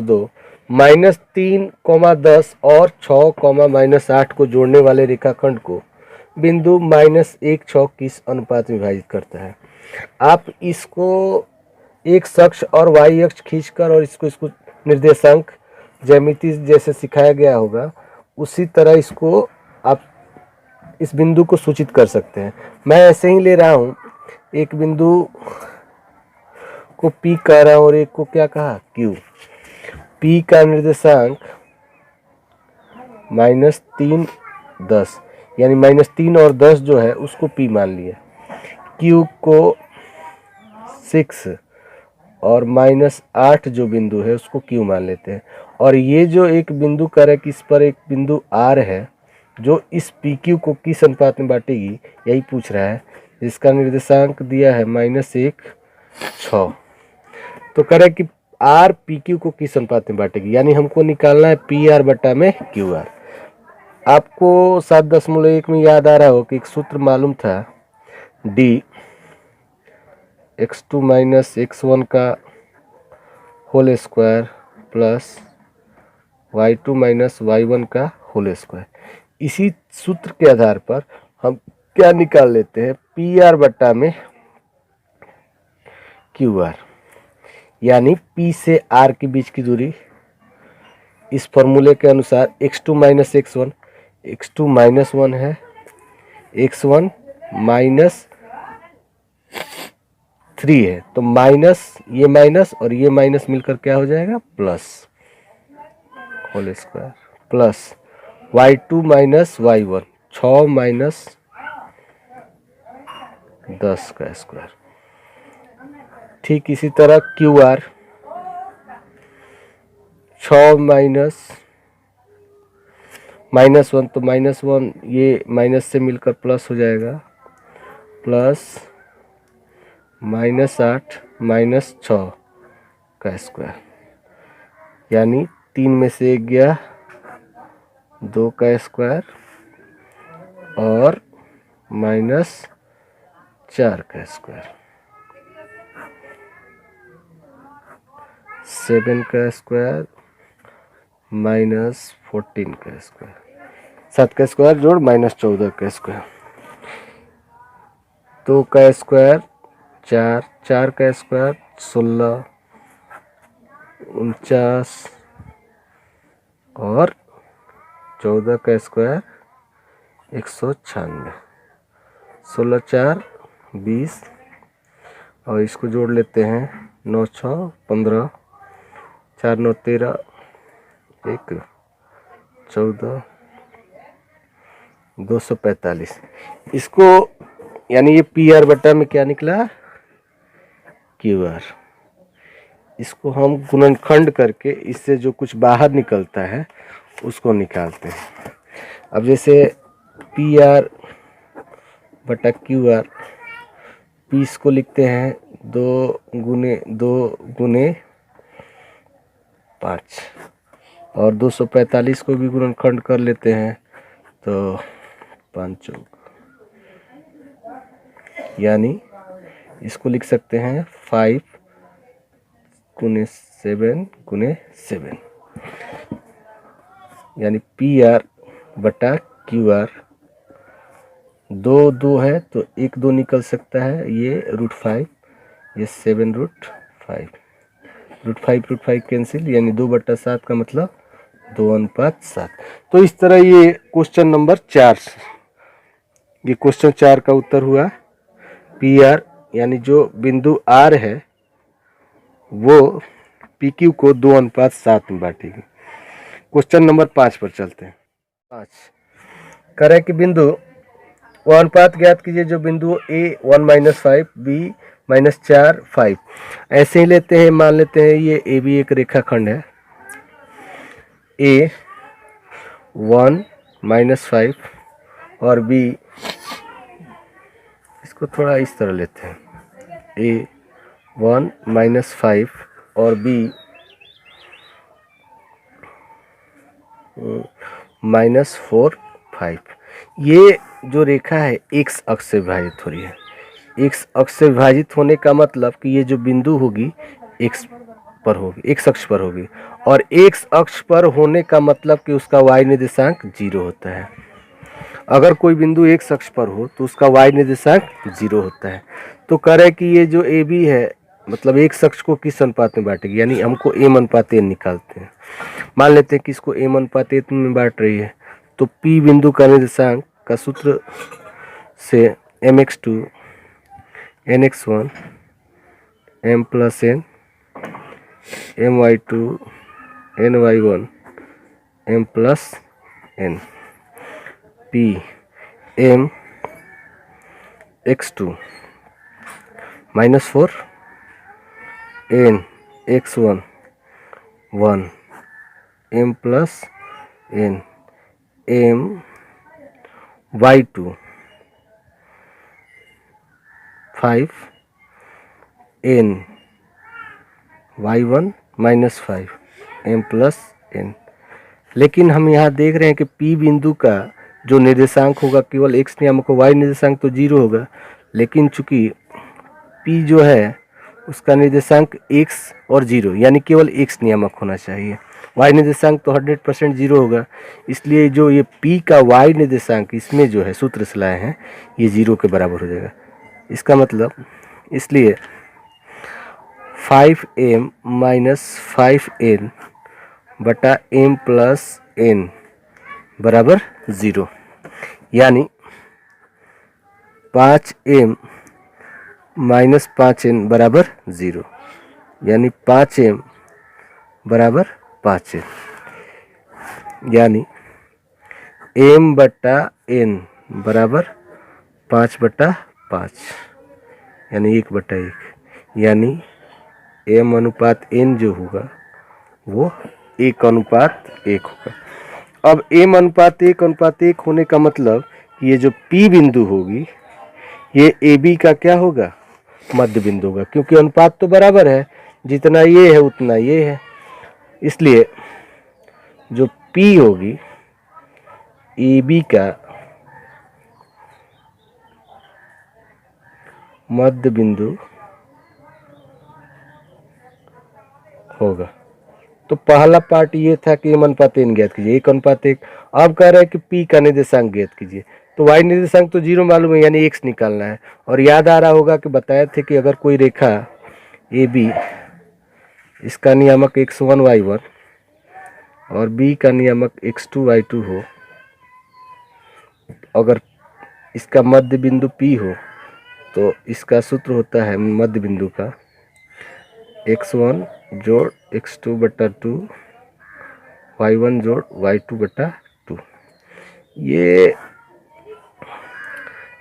10.2 -3, 10 और 6, -8 को जोड़ने वाले रेखाखंड को बिंदु -1, 6 किस अनुपात में विभाजित करता है। आप इसको एक अक्ष और y अक्ष खींचकर और इसको निर्देशांक ज्यामिति जैसे सिखाया गया होगा उसी तरह इसको आप इस बिंदु को सूचित कर सकते हैं। मैं ऐसे ही ले रहा हूँ, एक बिंदु को P कह रहा हूँ और एक को क्या कहा Q। P का निर्देशांक -3, 10 यानी -3 और 10 जो है उसको P मान लिया। Q को 6 और -8 जो बिंदु है उसको Q मान लेते हैं। और ये जो एक बिंदु कर है कि इस पर एक बिंदु R है जो इस PQ को किस अनुपात में बांटेगी यही पूछ रहा है, जिसका निर्देशांक दिया है -1, 6। तो करें कि R PQ को किस अनुपात में बांटेगी, यानी हमको निकालना है PR बटा में QR। आपको 7.1 में याद आ रहा हो कि एक सूत्र मालूम था, D x2 - x1 का whole square plus y2 - y1 का होल स्क्वायर। इसी सूत्र के आधार पर हम क्या निकाल लेते हैं, PR बटा में QR, यानी P से R के बीच की दूरी इस फॉर्मूले के अनुसार x2 - x1, x2 -1 है, x1 -3 है, तो ये माइनस और ये माइनस मिलकर क्या हो जाएगा plus whole square plus y2 - y1, 6 - 10 का स्क्वायर। ठीक इसी तरह QR 6 -1, तो -1 ये माइनस से मिलकर प्लस हो जाएगा, प्लस -8 - 6 का स्क्वायर, यानी 3 में से 1 गया, 2 का स्क्वायर और -4 का स्क्वायर, 7 का स्क्वायर -14 का स्क्वायर, 7 का स्क्वायर जोड़ -14 का स्क्वायर, 2 का स्क्वायर 4, 4 का स्क्वायर 16, 49 और 14 का स्क्वायर 196, 16 4 20 और इसको जोड़ लेते हैं, 9 6 15, 4 9 13, 1 14, 245। इसको यानी ये PR बटा में क्या निकला QR। इसको हम गुणनखंड करके इससे जो कुछ बाहर निकलता है उसको निकालते हैं। अब जैसे PR बटा QR, P इसको लिखते हैं 2 गुने 5 और 245 को भी गुणनखंड कर लेते हैं तो 5 चौक, यानी इसको लिख सकते हैं 5 गुने 7 यानी PR बटा QR 2 2 है तो 1 2 निकल सकता है, ये √5, ये 7√5, √5 कैंसिल, यानी 2/7 का मतलब 2:7। तो इस तरह ये क्वेश्चन नंबर 4, ये क्वेश्चन 4 का उत्तर हुआ। PR यानी जो बिंदु R है वो PQ को 2:7 में बांटेगी। क्वेश्चन नंबर 5 पर चलते हैं। 5 करें कि बिंदु वो अनुपात ज्ञात कीजिए जो बिंदु A 1 - 5, B -4 5 ऐसे ही लेते हैं। मान लेते हैं ये A भी एक रेखाखंड है, A 1 - 5 और B, इसको थोड़ा इस तरह लेते हैं, A 1 - 5 और B -4 5। ये जो रेखा है x अक्ष से विभाजित हो रही है। x अक्ष से विभाजित होने का मतलब कि ये जो बिंदु होगी x पर होगी, एक्स अक्ष पर होगी, और एक्स अक्ष पर होने का मतलब कि उसका वाई निर्देशांक 0 होता है। अगर कोई बिंदु एक्स अक्ष पर हो तो उसका वाई निर्देशांक 0 होता है। तो कह रहे कि ये जो ए बी है मतलब एक्स अक्ष को किस अनुपात में बांटेगी, यानी हमको एम अनुपात एन निकालते हैं। मान लेते हैं कि इसको एम अनुपात एन में बांट रही है, तो पी बिंदु का निर्देशांक का सूत्र से M X two N X one M plus N M Y two N Y one M plus N P M X two minus 4 N X one 1 M plus N M Y two 5 N Y one minus 5 M plus N. लेकिन हम यहाँ देख रहे हैं कि P बिंदु का जो निर्देशांक होगा केवल x नियामक, y निर्देशांक तो 0 होगा, लेकिन चूंकि P जो है उसका निर्देशांक x और 0 यानी केवल x नियामक होना चाहिए, y निर्देशांक तो 100% 0 होगा। इसलिए जो ये P का y निर्देशांक इसमें जो है सूत्र से लाए हैं ये 0 के बराबर हो जाएगा। इसका मतलब इसलिए 5m माइनस 5n बटा m प्लस n बराबर 0, यानी 5m माइनस 5n बराबर 0, यानी 5m बराबर 5n, यानी m बटा n बराबर 5/5, यानी 1/1, यानी m अनुपात n जो होगा वो 1:1 होगा। अब m अनुपात 1:1 होने का मतलब कि ये जो P बिंदु होगी ये AB का क्या होगा, मध्य बिंदु होगा, क्योंकि अनुपात तो बराबर है, जितना ये है उतना ये है। इसलिए जो P होगी AB का मध्य बिंदु होगा। तो पहला पार्ट ये था कि m अनुपात n ज्ञात कीजिए, 1:1। अब कह रहे हैं कि P का निर्देशांक ज्ञात कीजिए, तो y निर्देशांक तो 0 मालूम है, यानी x निकालना है। और याद आ रहा होगा कि बताए थे कि अगर कोई रेखा AB इसका नियामक x1 y1 और B का नियामक x2 y2 हो, अगर इसका मध्य बिंदु P हो तो इसका सूत्र होता है मध्य बिंदु का x1 जोड़ x2/2 y1 जोड़ y2/2। ये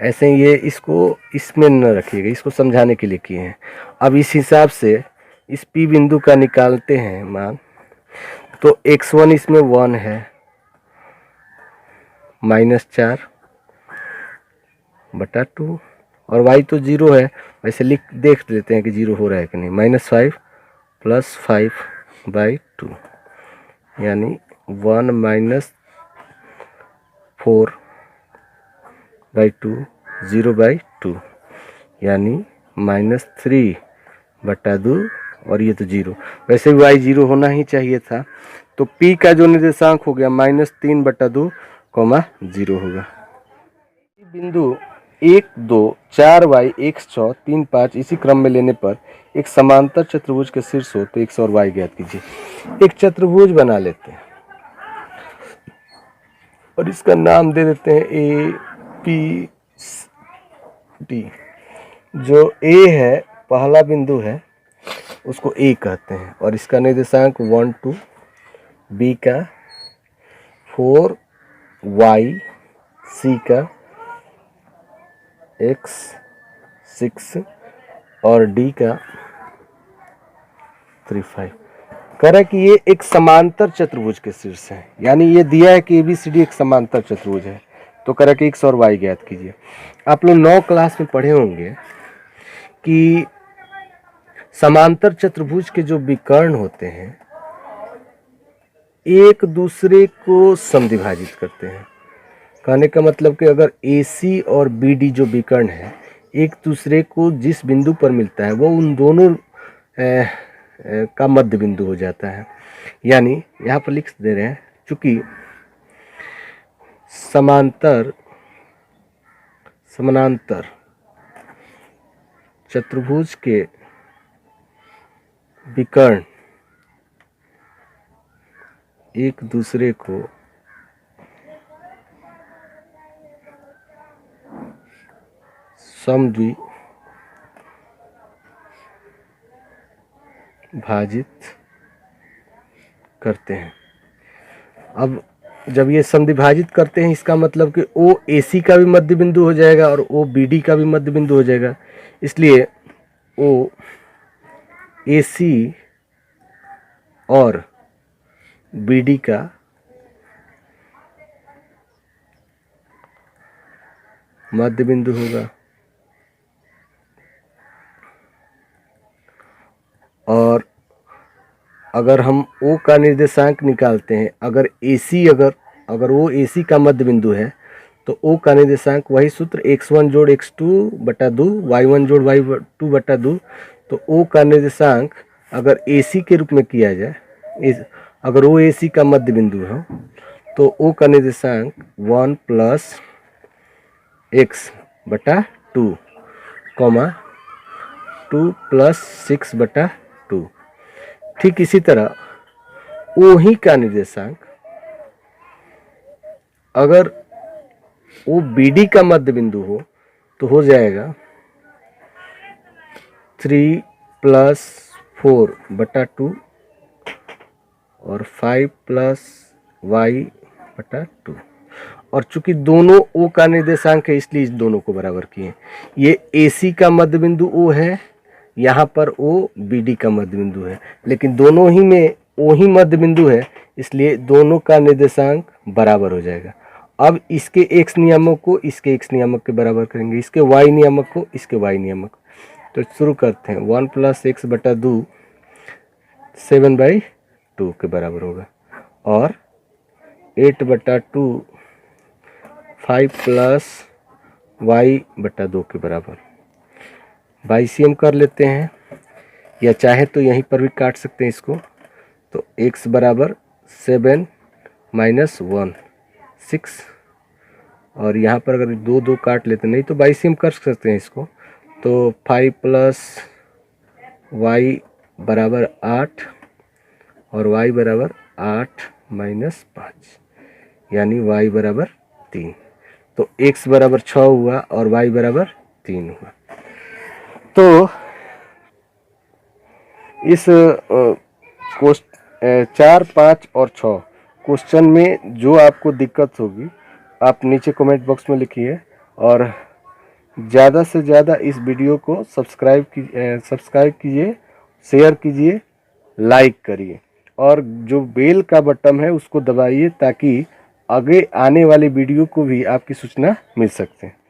ऐसे ये इसको इसमें न रखिएगा, इसको समझाने के लिए किए हैं। अब इस हिसाब से इस P बिंदु का निकालते हैं मान, तो x1 इसमें 1 है -4/2 और y तो 0 है, वैसे देख लेते हैं कि 0 हो रहा है कि नहीं। -5 + 5/2 यानी 1 - 4/2 0/2 यानी -3/2 और ये तो 0, वैसे भी y 0 होना ही चाहिए था। तो P का जो निर्देशांक हो गया -3/2, 0 होगा। बिंदु 1 2 4 y 1 6 3 5 इसी क्रम में लेने पर एक समांतर चतुर्भुज के शीर्ष हो तो x और y ज्ञात कीजिए। एक चतुर्भुज बना लेते हैं और इसका नाम दे देते हैं A P D। जो A है पहला बिंदु है उसको A कहते हैं और इसका निर्देशांक 1 2, B का 4, Y, C का x 6 और D का 3 5। कह रहा है कि ये एक समांतर चतुर्भुज के शीर्ष है, यानी ये दिया है कि ABCD एक समांतर चतुर्भुज है। तो कह रहा है कि x और y ज्ञात कीजिए। आप लोग 9 क्लास में पढ़े होंगे कि समांतर चतुर्भुज के जो विकर्ण होते हैं एक दूसरे को समद्विभाजित करते हैं। कहने का मतलब कि अगर AC और BD जो विकर्ण है एक दूसरे को जिस बिंदु पर मिलता है वो उन दोनों का मध्य बिंदु हो जाता है। यानी यहाँ पर लिख दे रहे हैं, चूंकि समानांतर चतुर्भुज के विकर्ण एक दूसरे को समद्विभाजित करते हैं। अब जब ये समद्विभाजित करते हैं, इसका मतलब कि ओ AC का भी मध्य बिंदु हो जाएगा और ओ BD का भी मध्य बिंदु हो जाएगा। इसलिए ओ AC और BD का मध्य बिंदु होगा। और अगर हम O का निर्देशांक निकालते हैं, अगर वो AC का मध्य बिंदु है तो O का निर्देशांक वही सूत्र x1 जोड़ x2 बटा 2 y1 जोड़ y2 बटा 2। तो O का निर्देशांक अगर AC के रूप में किया जाए, अगर वो AC का मध्य बिंदु है तो O का निर्देशांक 1 प्लस x बटा 2 2 प्लस 6 बटा 2। ठीक इसी तरह OE का निर्देशांक अगर वो BD का मध्य बिंदु हो तो हो जाएगा 3 प्लस 4 बटा 2 और 5 प्लस y बटा 2। और चूंकि दोनों O का निर्देशांक है इसलिए इस दोनों को बराबर किए। ये AC का मध्य बिंदु O है, यहाँ पर O BD का मध्य बिंदु है, लेकिन दोनों ही में O ही मध्य बिंदु है, इसलिए दोनों का निर्देशांक बराबर हो जाएगा। अब इसके x नियामक को इसके x नियामक के बराबर करेंगे, इसके y नियामक को इसके y नियामक। तो शुरू करते हैं। 1 प्लस x बटा 2 7/2 के बराबर होगा और 8 बटा 2 5 प्लस y बटा 2 के बराबर। LCM कर लेते हैं, या चाहे तो यहीं पर भी काट सकते हैं इसको। तो x बराबर 7 माइनस 1 6, और यहाँ पर अगर 2 काट लेते, नहीं तो LCM कर सकते हैं इसको। तो 5 प्लस y बराबर 8 और y बराबर 8 माइनस 5, यानी y बराबर 3। तो x बराबर 6 हुआ और y बराबर 3 हुआ। तो इस 4, 5 और 6 क्वेश्चन में जो आपको दिक्कत होगी आप नीचे कमेंट बॉक्स में लिखिए, और ज़्यादा से ज़्यादा इस वीडियो को सब्सक्राइब कीजिए, शेयर कीजिए, लाइक करिए, और जो बेल का बटन है उसको दबाइए ताकि आगे आने वाली वीडियो को भी आपकी सूचना मिल सकते हैं।